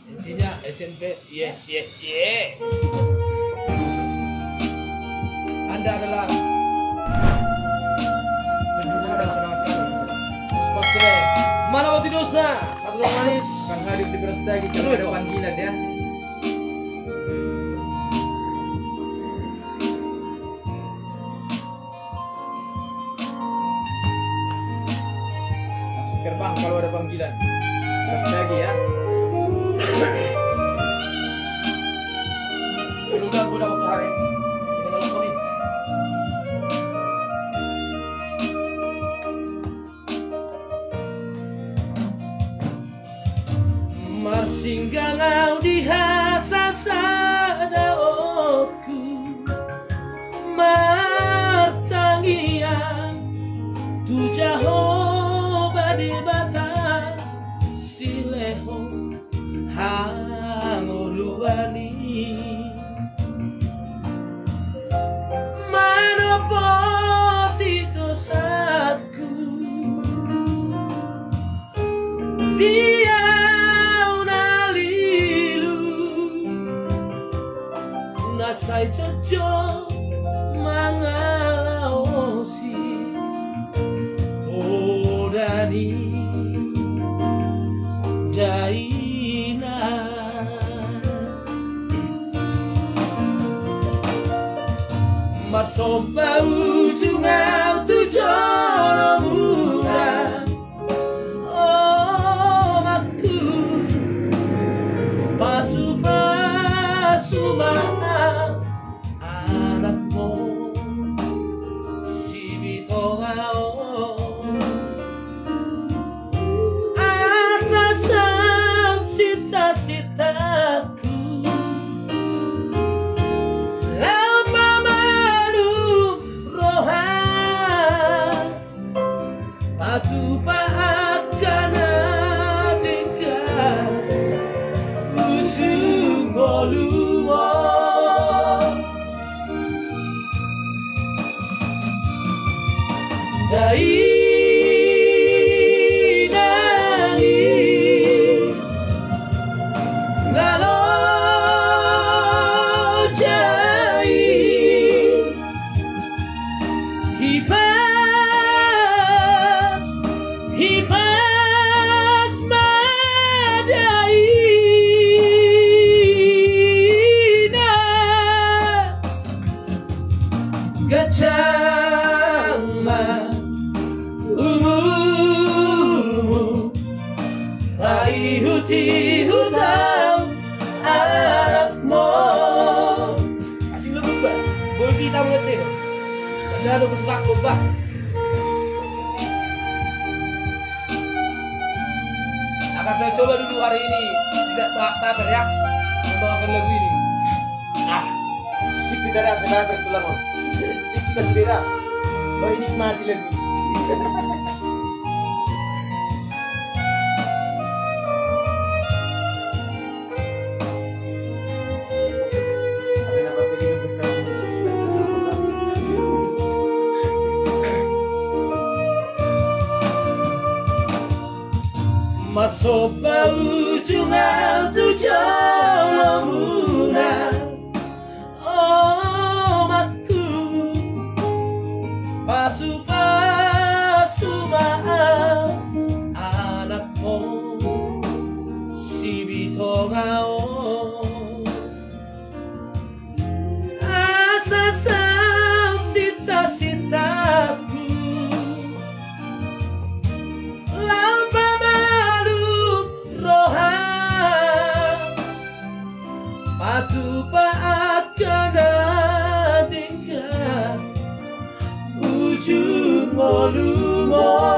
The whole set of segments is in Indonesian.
Intinya SMP, yes. Anda adalah penjual dan semangat. Oke, mana waktu dosa? Satu orang manis. Kan hadir di Brastagi kalau ada panggilan ya. Langsung terbang kalau ada panggilan. Brastagi ya. Udah waktu hari. Kita dalam kopi. Marsinggalau di hasasada oku martangia tujaho badi bata sileho hangoluani manopoti dosaku dia nasai jojo mangalaosi odani daina marsompa ujungau tujono muda oh maku pasu anakmu si bitolao asa sang sita-sitaku lama malu rohan patu akan adikkan ujung olumo hutang anakmu asing lu berubah boleh kita mengerti ada lu kesukaan berubah akan saya coba dulu hari ini tidak tak ya membawakan lagu ini Sip kita dah sebab bertulang om. Sip kita sudah oh ini mati lagi. Masopa ujungan tujuan muna oh maku pasu maaf anakmu si bitongao asa sang sita-sitaku patu akan adikkan ujung olumo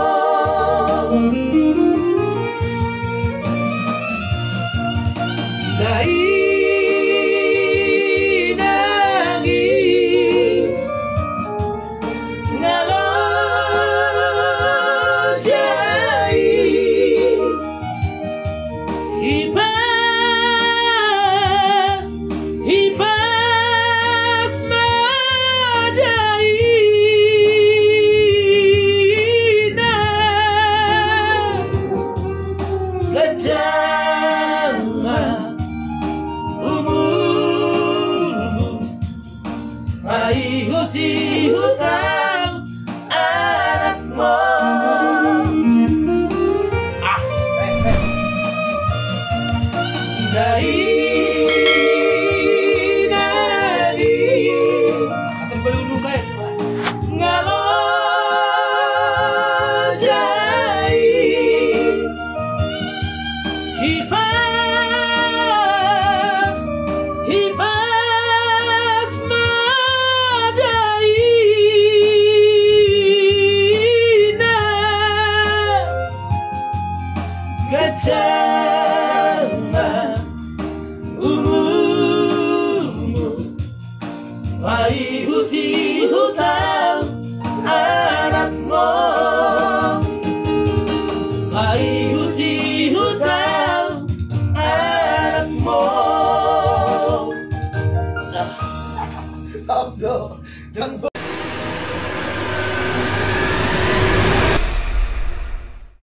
Gajah Atau belum kayak ngalojai hipas madai na gajah umumu ai huti hutan anakmu ai huti hutan anakmu. Stop, bro.